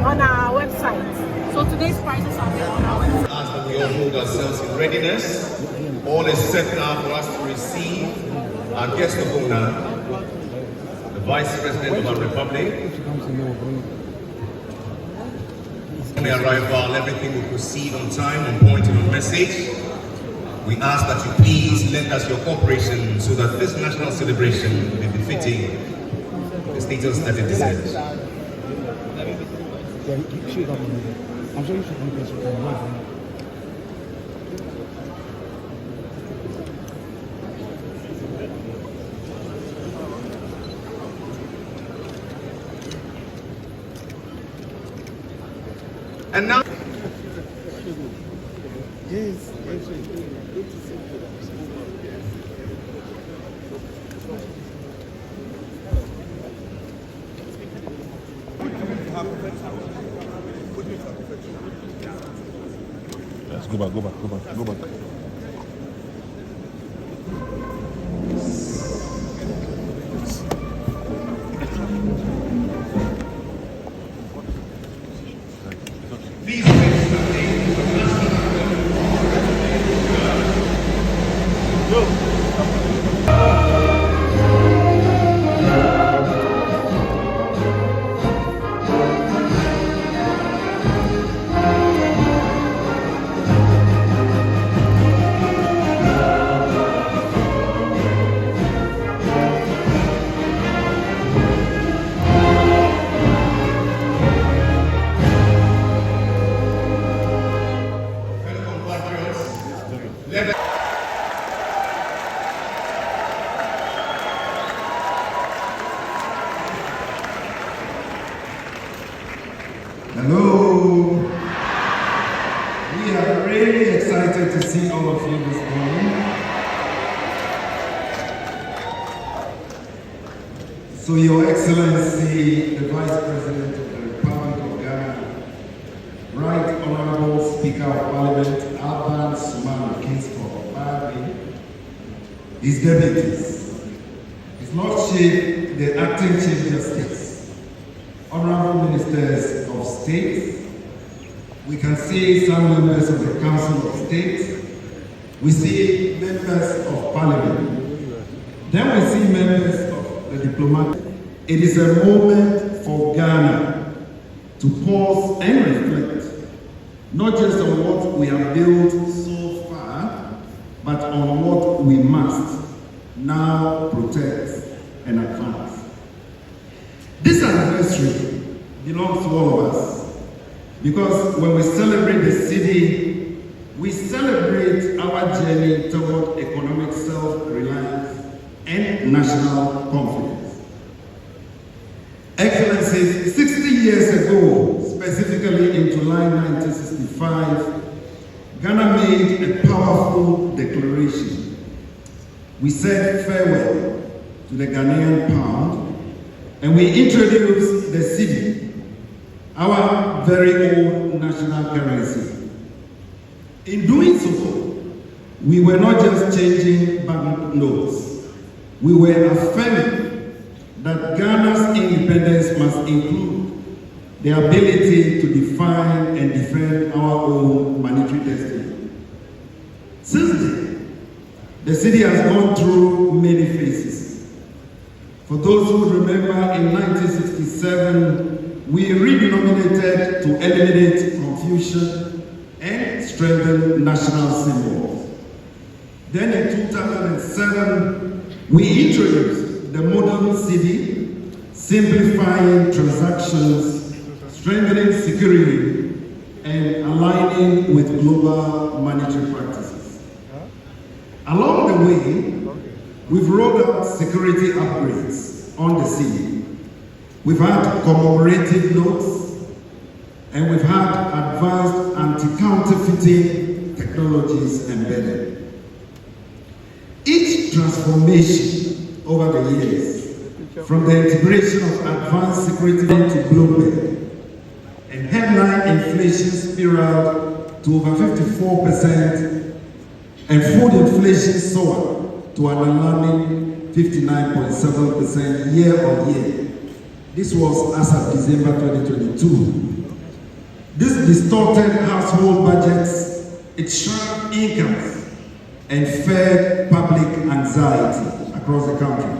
on our website. So today's prices are there on our website. As that we all hold ourselves in readiness, all is set now for us to receive our guest of honor, the Vice President of our Republic. On the arrival, everything will proceed on time, on point and on message. We ask that you please lend us your cooperation so that this national celebration will be befitting the status that it deserves. I'm sure you should come to And now, yes. Let's go back. please wait something. Hello. We are really excited to see all of you this morning. So, Your Excellency, the Vice President of the Republic of Ghana, Right Honorable Speaker of Parliament, Alban Suman Kingsford, Barbie, his deputies, His Lordship, the Acting Chief Justice, Honorable Ministers of State, we can see some members of the Council of State, we see members of Parliament, then we see members of the diplomat. It is a moment for Ghana to pause and reflect, not just on what we have built so far, but on what we must now protect and advance. This anniversary belongs to all of us. Because when we celebrate the Cedi, we celebrate our journey toward economic self-reliance and national confidence. Excellencies, 60 years ago, specifically in July 1965, Ghana made a powerful declaration. We said farewell to the Ghanaian pound, and we introduced the Cedi, our very own national currency. In doing so, we were not just changing banknotes, we were affirming that Ghana's independence must include the ability to define and defend our own monetary destiny. Since then, the Cedi has gone through many phases. For those who remember, in 1967, we redenominated to eliminate confusion and strengthen national symbols. Then in 2007, we introduced the modern Cedi, simplifying transactions, strengthening security, and aligning with global monetary practices. Along the way, we've rolled out security upgrades on the Cedi. We've had commemorative notes, and we've had advanced anti-counterfeiting technologies embedded. Each transformation over the years, from the integration of advanced security into Bloomberg, and headline inflation spiraled to over 54%, and food inflation soared to an alarming 59.7% year on year. This was as of December 2022. This distorted household budgets, it shrank incomes, and fed public anxiety across the country.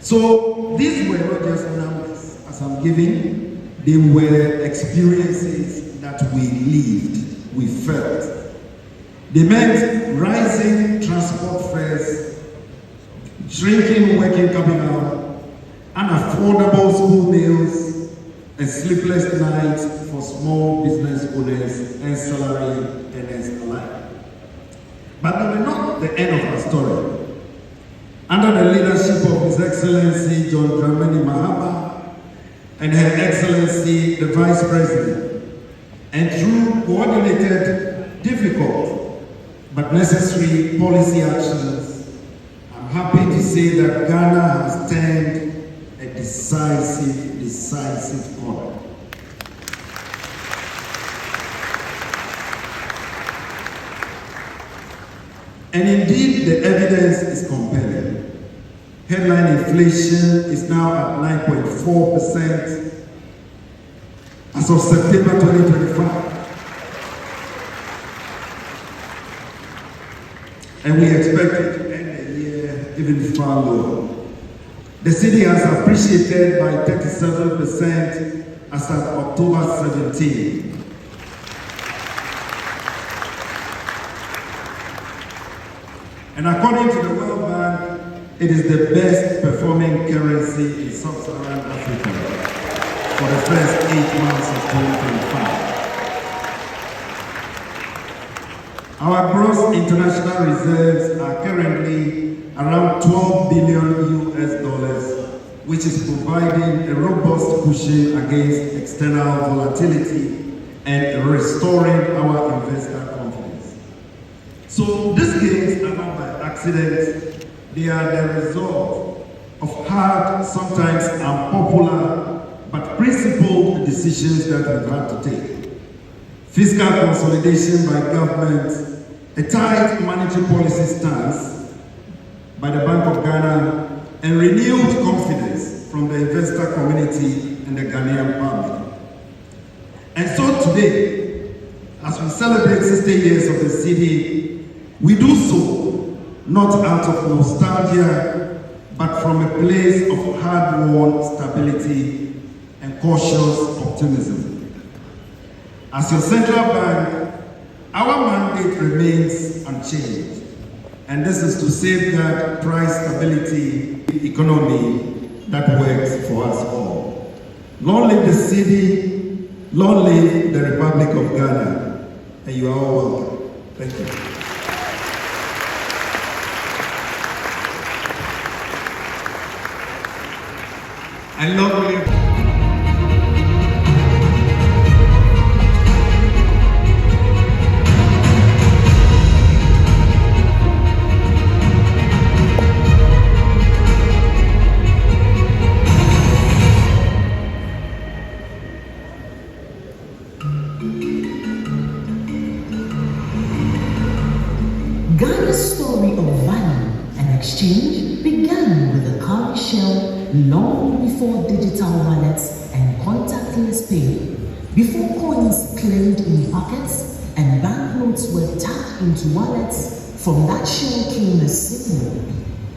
So these were not just numbers, as I'm giving. They were experiences that we lived, we felt. They meant rising transport fares, shrinking working capital, unaffordable school meals, and sleepless nights for small business owners and salary earners alike. But they were not the end of our story. Under the leadership of His Excellency John Dramani Mahama, and Her Excellency the Vice President, and through coordinated, difficult, but necessary policy actions, I'm happy to say that Ghana has turned a decisive corner. And indeed, the evidence is compelling. Headline inflation is now at 9.4% as of September 2025. And we expect it to end the year even far lower. The Cedi has appreciated by 37% as of October 17. And according to the World Bank, it is the best performing currency in sub-Saharan Africa for the first 8 months of 2025. Our gross international reserves are currently around $12 billion, which is providing a robust cushion against external volatility and restoring our investor confidence. So these gains are not by accident. They are the result of hard, sometimes unpopular, but principled decisions that we've had to take. Fiscal consolidation by government, a tight monetary policy stance by the Bank of Ghana, and renewed confidence from the investor community and the Ghanaian public. And so today, as we celebrate 60 years of the Cedi, we do so not out of nostalgia, but from a place of hard-won stability and cautious optimism. As your central bank, our mandate remains unchanged, and this is to safeguard price stability, economy that works for us all. Long live the Cedi, long live the Republic of Ghana, and you are all welcome. Thank you. And long live. Ghana's story of value and exchange began with a cowrie shell long before digital wallets and contactless pay, before coins claimed in pockets and banknotes were tapped into wallets. From that shell came a symbol.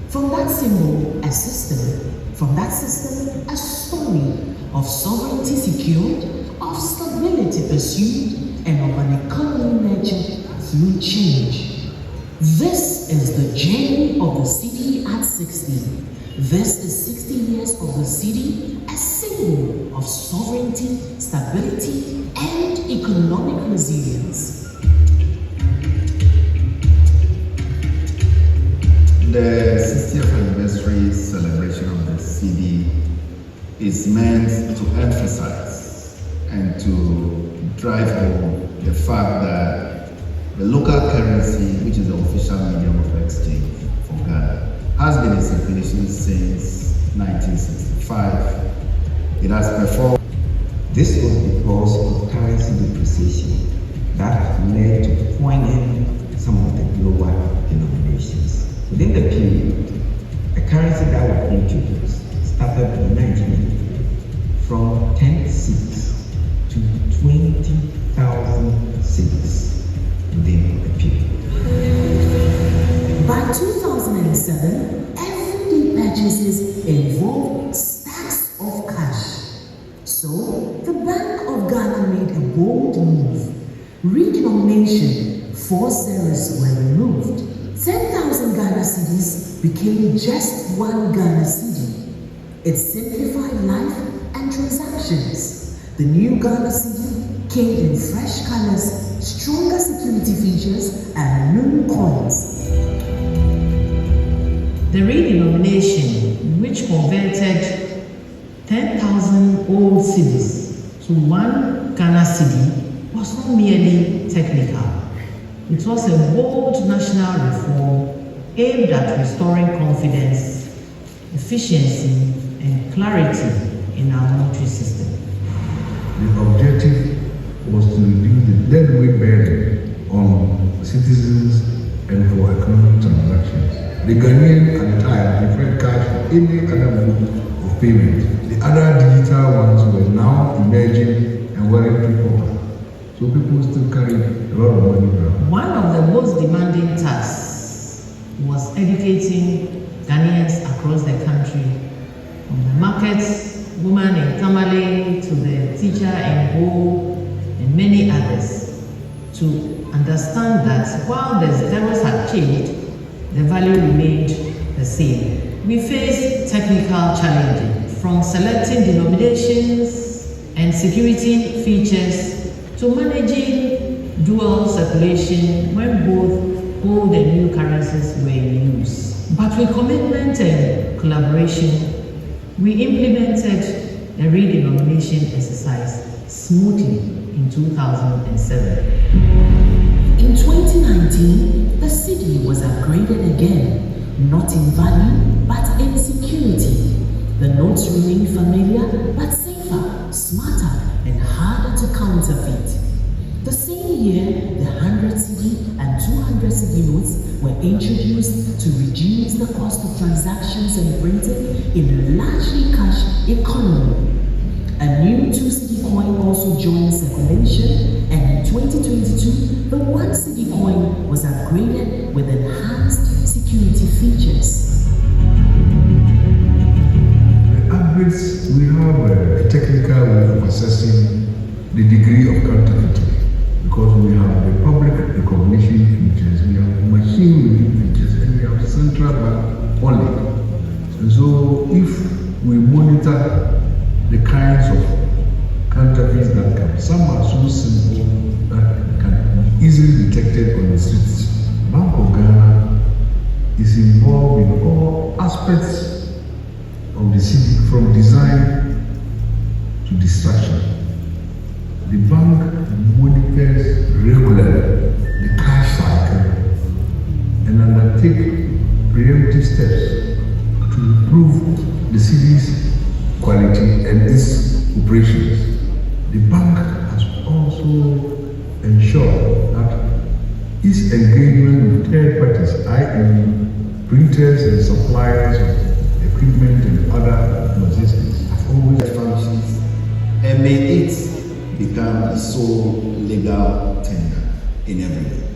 From that symbol, a system. From that system, a story of sovereignty secured, of stability pursued, and of an economy nurtured through change. This is the journey of the Cedi at 60. This is 60 years of the Cedi, a symbol of sovereignty, stability, and economic resilience. The 60th anniversary celebration of the Cedi is meant to emphasize and to drive home the fact that the local currency, which is the official medium of exchange for Ghana, has been in circulation since 1965. It has performed. This was because of currency depreciation that led to poignant some of the global denominations. Within the period, the currency that was introduced started in 1980 from 10 cedis to 20,000 cedis. Within the period. By 2007, everyday purchases involved stacks of cash. So, the Bank of Ghana made a bold move. Redenomination, 4 zeros were removed. 10,000 Ghana cedis became just 1 Ghana cedi. It simplified life and transactions. The new Ghana cedi came in fresh colors, stronger security features, and new coins. The redenomination, which converted 10,000 old cedis to 1 Ghana cedi, was not merely technical. It was a bold national reform aimed at restoring confidence, efficiency, and clarity in our monetary system. The objective was to reduce the deadweight burden on citizens and for economic transactions. The Ghanaian at the time preferred cash for any other mode of payment. The other digital ones were now emerging and wearing people. So people still carry a lot of money around. One of the most demanding tasks was educating Ghanaians across the country, from the markets, woman in Tamale, to the teacher in Go, and many others, to understand that while the zeros had changed, the value remained the same. We faced technical challenges, from selecting denominations and security features to managing dual circulation when both old and new currencies were in use. But with commitment and collaboration, we implemented the redenomination exercise smoothly in 2007. In 2019, the Cedi was upgraded again, not in value, but in security. The notes remained familiar, but safer, smarter, and harder to counterfeit. The same year, the 100 Cedi and 200 Cedi notes were introduced to reduce the cost of transactions and printing in a largely cash economy. A new 2 Cedi coin also joined circulation, and in 2022, the 1 Cedi coin was upgraded with enhanced security features. The upgrades, we have a technical way of assessing the degree of counterfeiting because we have the public recognition features, we have machine reading features, and we have central bank only. And so if we monitor the kinds of counterfeits that come. Some are so simple that can be easily detected on the streets. Bank of Ghana is involved in all aspects of the city, from design to destruction. The bank monitors regularly the cash cycle and undertake preemptive steps to improve the city's quality and its operations. The bank has also ensured that its engagement with third parties, i.e. printers and suppliers of equipment and other logistics, have always functions, and may it become the sole legal tender in everything.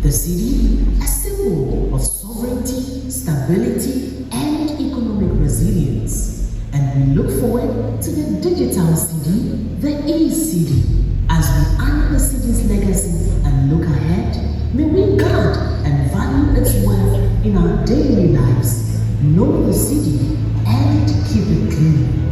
The city, a symbol of sovereignty, stability, and economic resilience. And we look forward to the digital city, the e-city. As we honor the city's legacy and look ahead, may we guard and value its worth in our daily lives, know the city, and keep it clean.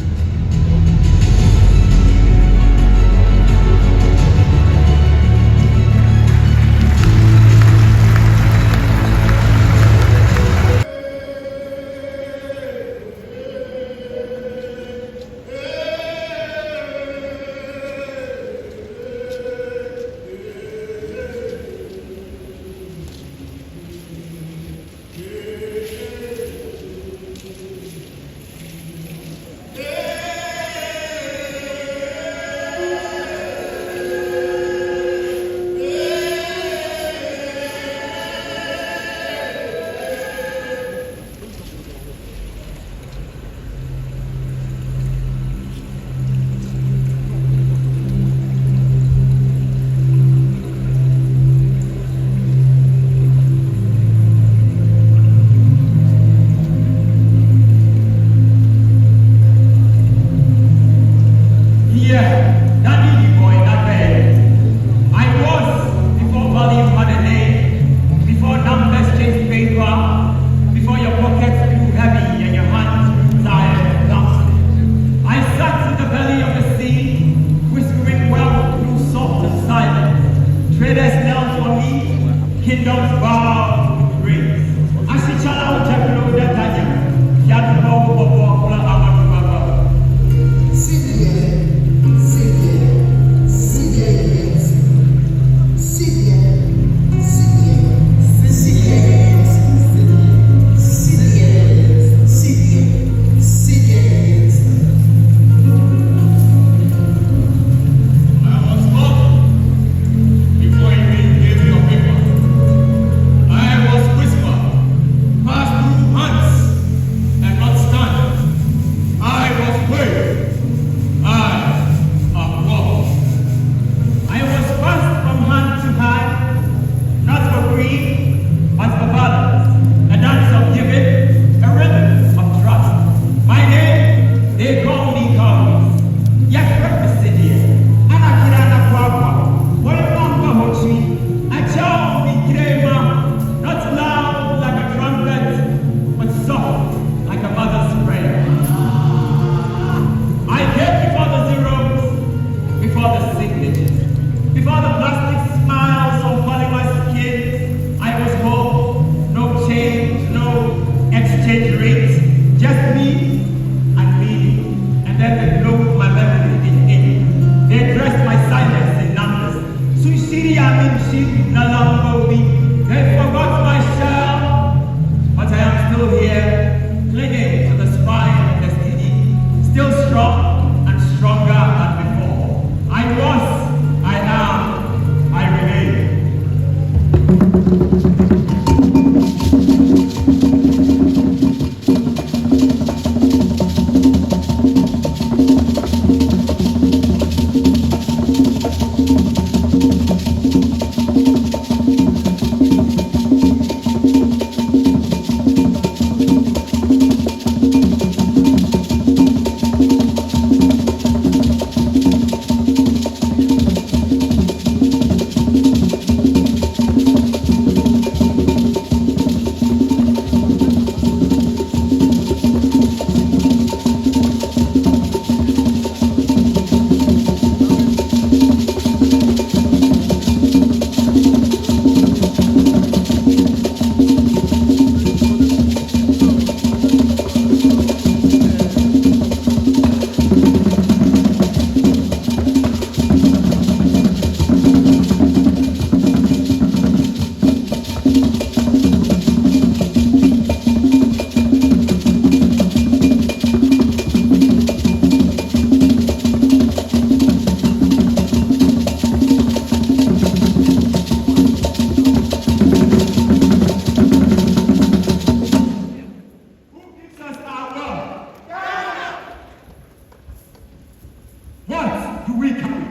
do we carry?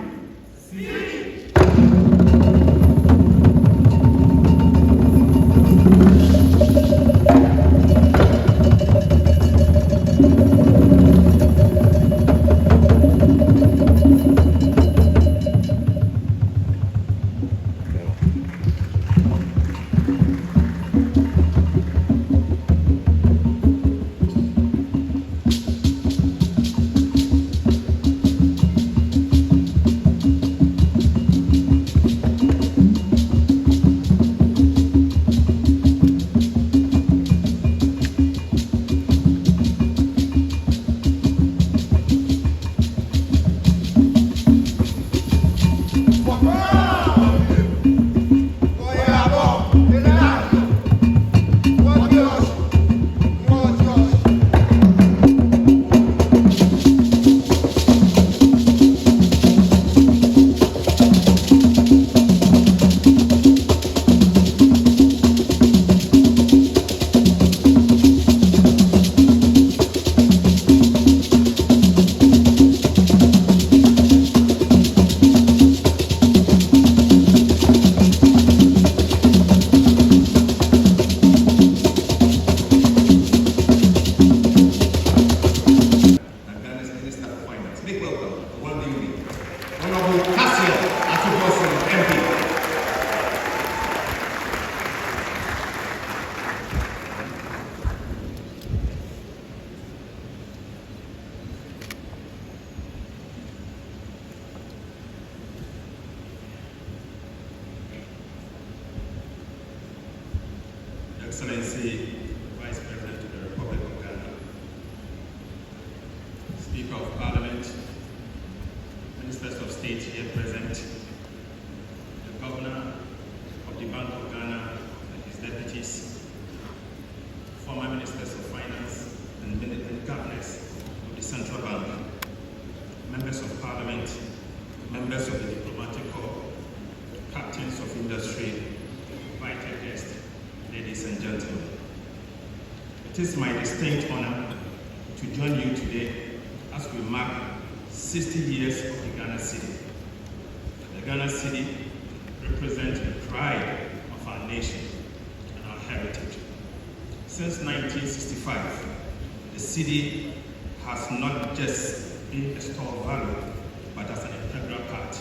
Ato Forson, MP. Excellency, Vice President of the Republic of Ghana, Speaker of Parliament, Ministers of State here present, the Governor of the Bank of Ghana and his deputies, former Ministers of Finance and governors of the Central Bank, members of Parliament, members of the Diplomatic Corps, captains of industry, invited guests, ladies and gentlemen. It is my distinct honor to join you today as we mark 60 years of the Ghana Cedi. The Ghana Cedi represents the pride of our nation and our heritage. Since 1965, the Cedi has not just been a store of value, but as an integral part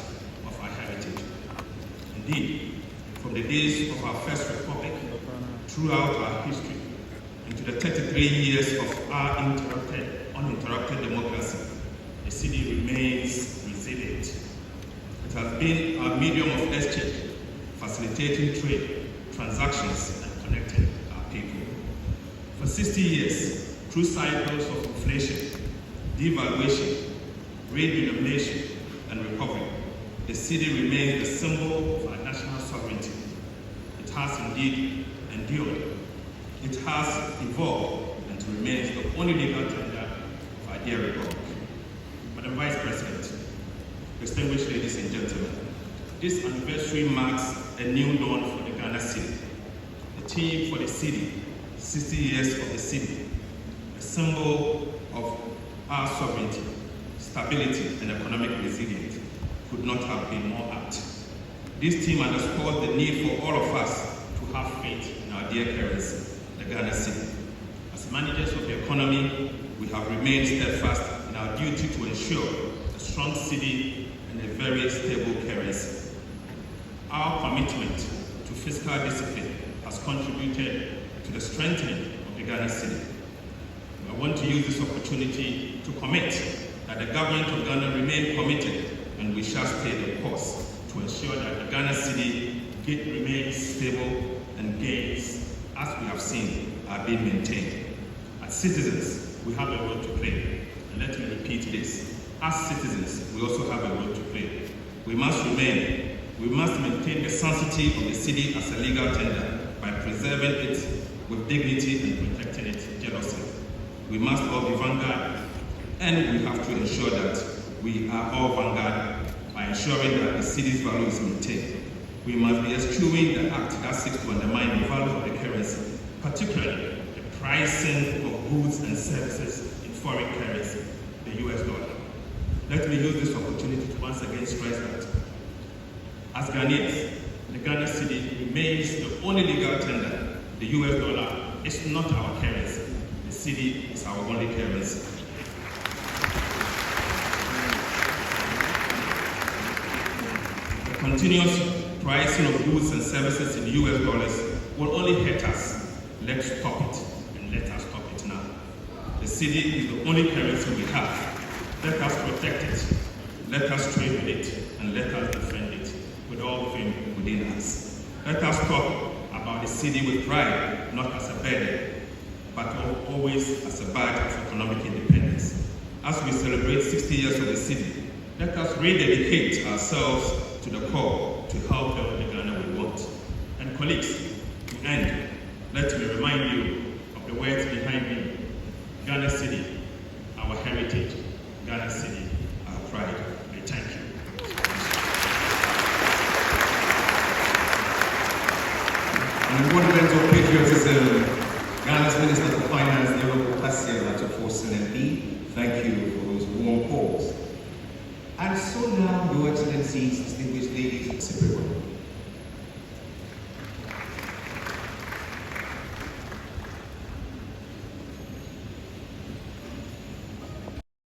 of our heritage. Indeed, from the days of our first republic, throughout our history, into the 33 years of our uninterrupted democracy, the Cedi remains resilient. It has been our medium of exchange, facilitating trade, transactions, and connecting our people. For 60 years, through cycles of inflation, devaluation, redenomination, and recovery, the Cedi remains the symbol of our national sovereignty. It has indeed endured. It has evolved and remains the only legal tender of our dear republic. Madam Vice President, distinguished ladies and gentlemen, this anniversary marks a new dawn for the Ghana Cedi. The theme for the Cedi, 60 years of the Cedi, a symbol of our sovereignty, stability, and economic resilience, could not have been more apt. This theme underscores the need for all of us to have faith in our dear currency, the Ghana Cedi. As managers of the economy, we have remained steadfast in our duty to ensure a strong Cedi and a very stable currency. Our commitment to fiscal discipline has contributed to the strengthening of the Ghana Cedi. I want to use this opportunity to commit that the government of Ghana remain committed, and we shall stay the course to ensure that the Ghana Cedi remains stable and gains, as we have seen, are being maintained. As citizens, we have a role to play. And let me repeat this. As citizens, we also have a role to play. We must maintain the sanctity of the Cedi as a legal tender by preserving it with dignity and protecting it jealously. We must all be vanguard, and we have to ensure that we are all vanguard by ensuring that the Cedi's value is maintained. We must be eschewing the act that seeks to undermine the value of the currency, particularly the pricing of goods and services in foreign currency, the US dollar. let me use this opportunity to once again stress that as Ghanaians, the Ghana cedi remains the only legal tender. The US dollar is not our currency. The cedi is our only currency. The continuous pricing of goods and services in US dollars will only hurt us. Let's stop it, and let us stop it now. The cedi is the only currency we have. Let us protect it, let us trade with it, and let us defend it with all faith within us. Let us talk about the cedi with pride, not as a burden, but always as a badge of economic independence. As we celebrate 60 years of the cedi, let us rededicate ourselves to the core to help build the Ghana we want. And colleagues, to end, let me remind you of the words behind me. Ghana cedi, our heritage. Ghana cedi, our pride. I thank you. On the embodiment of patriotism, Ghana's Minister for Finance, the Honorable Ato Forson MP, thank you for those warm calls. And so now, Your Excellencies, distinguished ladies,